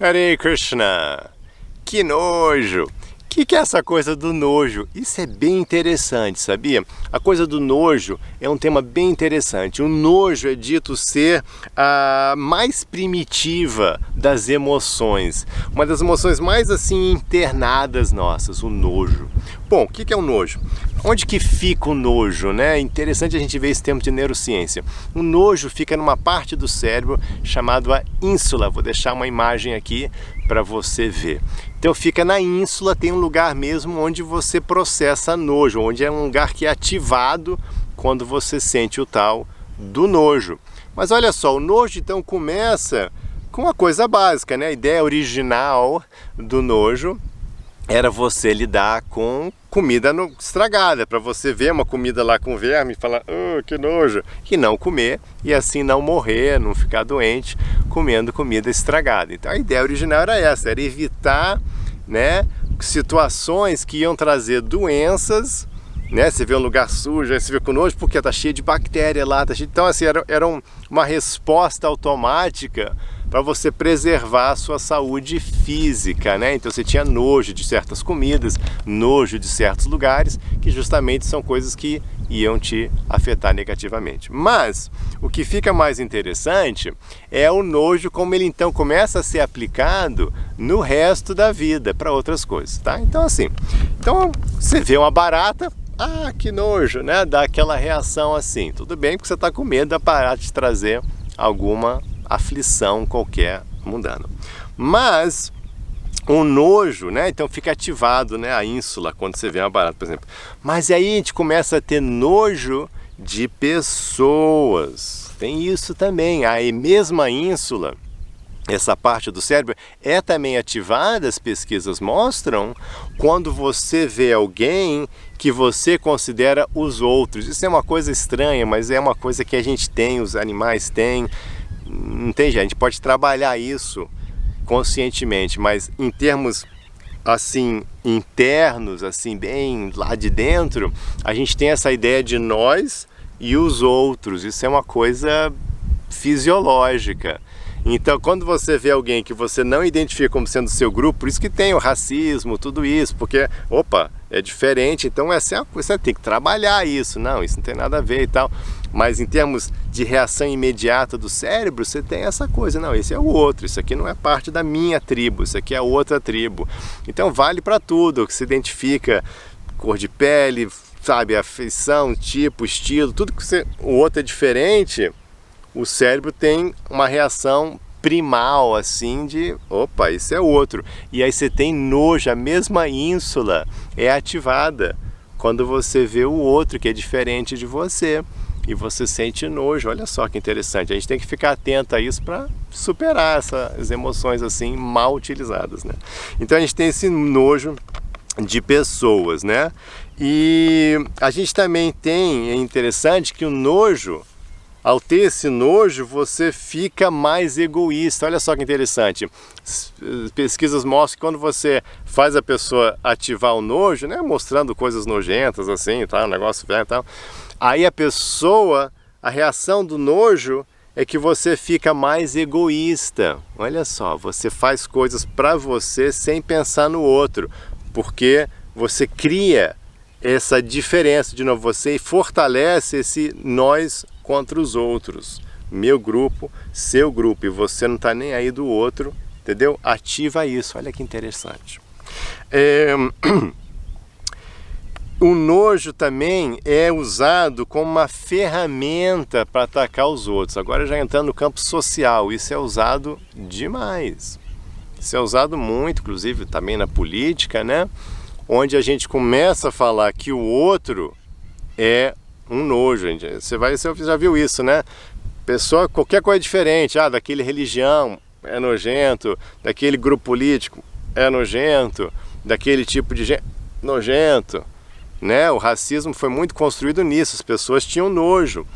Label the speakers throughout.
Speaker 1: Hare Krishna! Que nojo! O que é essa coisa do nojo? Isso é bem interessante, sabia? A coisa do nojo é um tema bem interessante. O nojo é dito ser a mais primitiva das emoções. Uma das emoções mais assim internadas nossas, o nojo. Bom, o que é o nojo? Onde que fica o nojo, né? É interessante a gente ver esse termo de neurociência. O nojo fica numa parte do cérebro chamada a ínsula. Vou deixar uma imagem aqui para você ver. Então fica na ínsula, tem um lugar mesmo onde você processa nojo, onde é um lugar que é ativado quando você sente o tal do nojo. Mas olha só, o nojo então começa com uma coisa básica, né? A ideia original do nojo era você lidar com comida estragada, para você ver uma comida lá com verme e falar, oh, que nojo, e não comer, e assim não morrer, não ficar doente comendo comida estragada. Então a ideia original era essa, era evitar, né, situações que iam trazer doenças, né? Você vê um lugar sujo, aí você vê com nojo, porque tá cheio de bactéria lá, tá cheio... Então assim, era uma resposta automática para você preservar a sua saúde física, né? Então você tinha nojo de certas comidas, nojo de certos lugares, que justamente são coisas que iam te afetar negativamente. Mas o que fica mais interessante é o nojo como ele então começa a ser aplicado no resto da vida para outras coisas, tá? Então assim, você vê uma barata, ah, que nojo, né? Dá aquela reação assim. Tudo bem porque você está com medo da barata te trazer alguma aflição qualquer mundana. Mas o nojo, né? Então fica ativado, né? A ínsula quando você vê uma barata, por exemplo. Mas aí a gente começa a ter nojo de pessoas. Tem isso também. A mesma ínsula, essa parte do cérebro é também ativada, as pesquisas mostram, quando você vê alguém que você considera os outros. Isso é uma coisa estranha, mas é uma coisa que a gente tem, os animais têm. Não tem jeito, a gente pode trabalhar isso conscientemente, mas em termos assim internos, assim bem lá de dentro, a gente tem essa ideia de nós e os outros. Isso é uma coisa fisiológica. Então, quando você vê alguém que você não identifica como sendo seu grupo, por isso que tem o racismo, tudo isso, porque, opa, é diferente, então essa é a coisa, você tem que trabalhar isso, não, isso não tem nada a ver e tal. Mas em termos de reação imediata do cérebro, você tem essa coisa, não, esse é o outro, isso aqui não é parte da minha tribo, isso aqui é outra tribo. Então vale para tudo, que se identifica, cor de pele, sabe, afeição, tipo, estilo, tudo que o outro é diferente, o cérebro tem uma reação primal, assim, de opa, isso é outro. E aí você tem nojo, a mesma ínsula é ativada quando você vê o outro que é diferente de você. E você sente nojo, olha só que interessante. A gente tem que ficar atento a isso para superar essas emoções assim mal utilizadas, né? Então a gente tem esse nojo de pessoas, né? E a gente também tem, é interessante que o nojo, ao ter esse nojo, você fica mais egoísta. Olha só que interessante. Pesquisas mostram que quando você faz a pessoa ativar o nojo, né, mostrando coisas nojentas assim, tá, um negócio velho e tal, aí a pessoa, a reação do nojo é que você fica mais egoísta. Olha só, você faz coisas para você sem pensar no outro, porque você cria essa diferença, de novo, você fortalece esse nós contra os outros, meu grupo, seu grupo, e você não está nem aí do outro, entendeu? Ativa isso, olha que interessante. O nojo também é usado como uma ferramenta para atacar os outros. Agora já entrando no campo social, isso é usado demais. Isso é usado muito, inclusive também na política, né? Onde a gente começa a falar que o outro é um nojo. Você já viu isso, né? Pessoa, qualquer coisa diferente, daquele religião é nojento, daquele grupo político é nojento, daquele tipo de gente nojento, né? O racismo foi muito construído nisso, as pessoas tinham nojo.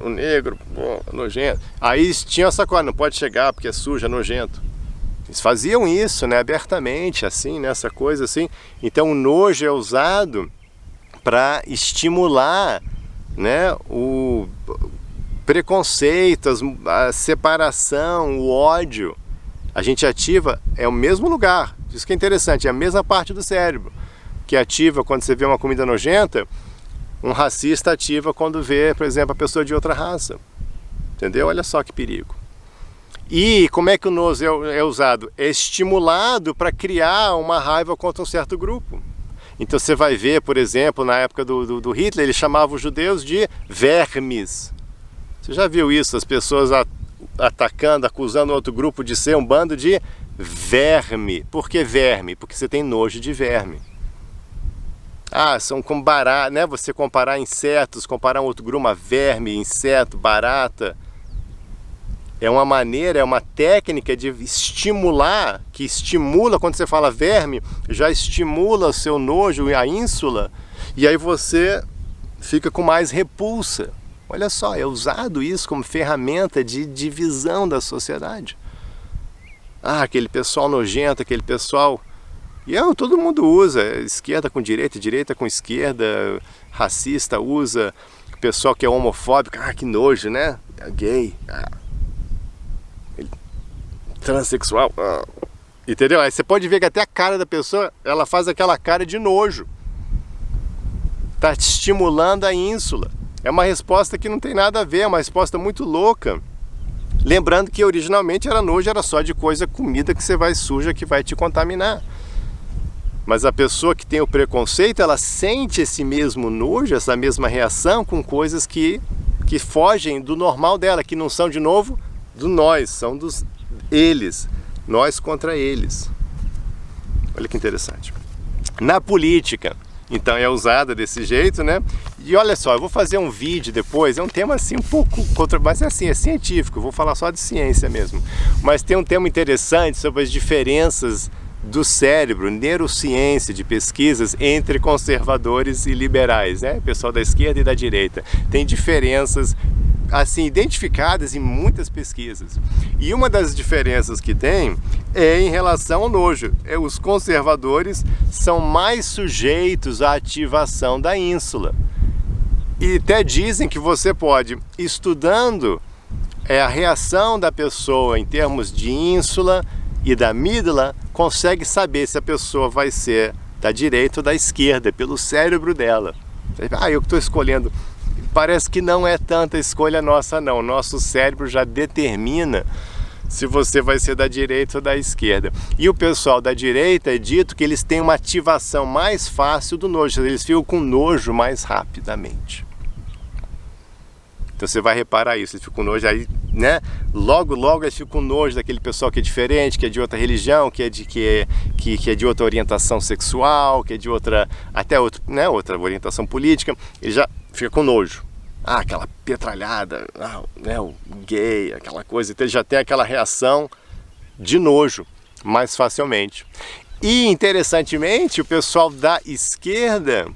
Speaker 1: O negro, nojento. Aí eles tinham essa coisa, não pode chegar porque é sujo, é nojento. Eles faziam isso, né, abertamente, assim, né, essa coisa assim. Então o nojo é usado para estimular, né, o preconceito, a separação, o ódio. A gente ativa, é o mesmo lugar, isso que é interessante, é a mesma parte do cérebro que ativa quando você vê uma comida nojenta, um racista ativa quando vê, por exemplo, a pessoa de outra raça. Entendeu? Olha só que perigo. E como é que o nojo é usado? É estimulado para criar uma raiva contra um certo grupo. Então você vai ver, por exemplo, na época do Hitler, ele chamava os judeus de vermes. Você já viu isso? As pessoas atacando, acusando outro grupo de ser um bando de verme. Por que verme? Porque você tem nojo de verme. Ah, são como barata, né? Você comparar insetos, comparar um outro grupo, verme, inseto, barata. É uma maneira, é uma técnica de estimular, que estimula, quando você fala verme, já estimula o seu nojo, a ínsula, e aí você fica com mais repulsa. Olha só, é usado isso como ferramenta de divisão da sociedade. Ah, aquele pessoal nojento, aquele pessoal... E todo mundo usa, esquerda com direita, direita com esquerda, racista usa, pessoal que é homofóbico, que nojo, né? Gay, transexual, entendeu? Aí você pode ver que até a cara da pessoa, ela faz aquela cara de nojo. Tá estimulando a ínsula. É uma resposta que não tem nada a ver, é uma resposta muito louca. Lembrando que originalmente nojo era só de comida que você vai suja, que vai te contaminar. Mas a pessoa que tem o preconceito, ela sente esse mesmo nojo, essa mesma reação com coisas que fogem do normal dela, que não são, de novo, do nós, são dos eles, nós contra eles. Olha que interessante. Na política, então, é usada desse jeito, né? E olha só, eu vou fazer um vídeo depois, é um tema assim um pouco mas assim, é científico, eu vou falar só de ciência mesmo. Mas tem um tema interessante sobre as diferenças do cérebro, neurociência, de pesquisas entre conservadores e liberais, né? Pessoal da esquerda e da direita. Tem diferenças assim identificadas em muitas pesquisas. E uma das diferenças que tem é em relação ao nojo. Os conservadores são mais sujeitos à ativação da ínsula. E até dizem que você pode, estudando a reação da pessoa em termos de ínsula e da amígdala, consegue saber se a pessoa vai ser da direita ou da esquerda, pelo cérebro dela. Eu que estou escolhendo. Parece que não é tanta escolha nossa não, nosso cérebro já determina se você vai ser da direita ou da esquerda. E o pessoal da direita é dito que eles têm uma ativação mais fácil do nojo, eles ficam com nojo mais rapidamente. Então você vai reparar isso, eles ficam com nojo aí, né? Logo eles ficam com nojo daquele pessoal que é diferente, que é de outra religião, que é de outra orientação sexual, que é de outra, até outra, né? Outra orientação política, ele já fica com nojo. Aquela petralhada, né? O gay, aquela coisa, então ele já tem aquela reação de nojo mais facilmente. E interessantemente, o pessoal da esquerda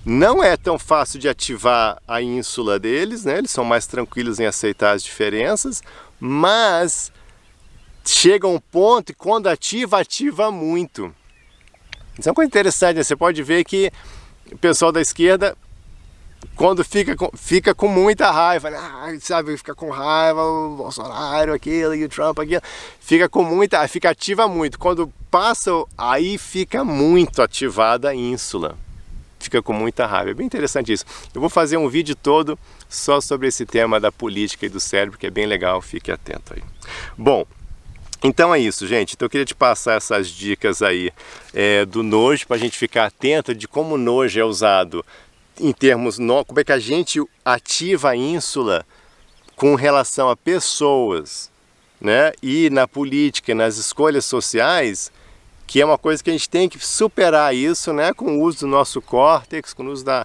Speaker 1: não é tão fácil de ativar a ínsula deles, né? Eles são mais tranquilos em aceitar as diferenças, mas chega um ponto e quando ativa muito. Isso é uma coisa interessante, né? Você pode ver que o pessoal da esquerda, quando fica com muita raiva, né? Sabe, fica com raiva, o Bolsonaro, aquilo, e o Trump, aquilo, fica ativa muito. Quando passa, aí fica muito ativada a ínsula. Fica com muita raiva. É bem interessante isso. Eu vou fazer um vídeo todo só sobre esse tema da política e do cérebro, que é bem legal, fique atento aí. Bom, então é isso, gente. Então eu queria te passar essas dicas aí do nojo, para a gente ficar atento de como o nojo é usado em termos, como é que a gente ativa a ínsula com relação a pessoas, né? E na política, nas escolhas sociais, que é uma coisa que a gente tem que superar isso, né, com o uso do nosso córtex, com o uso da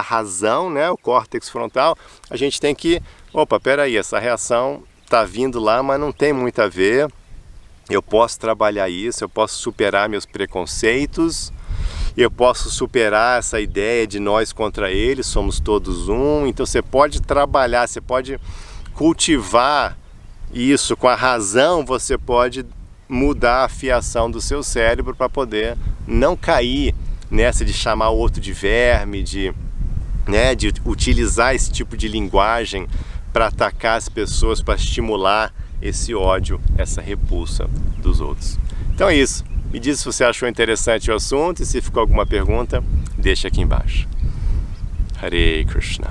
Speaker 1: razão, né, o córtex frontal. A gente tem que, peraí, essa reação está vindo lá, mas não tem muito a ver. Eu posso trabalhar isso, eu posso superar meus preconceitos, eu posso superar essa ideia de nós contra eles, somos todos um. Então você pode trabalhar, você pode cultivar isso com a razão, você pode mudar a fiação do seu cérebro para poder não cair nessa de chamar o outro de verme, de utilizar esse tipo de linguagem para atacar as pessoas, para estimular esse ódio, essa repulsa dos outros. Então é isso. Me diz se você achou interessante o assunto e se ficou alguma pergunta, deixa aqui embaixo. Hare Krishna.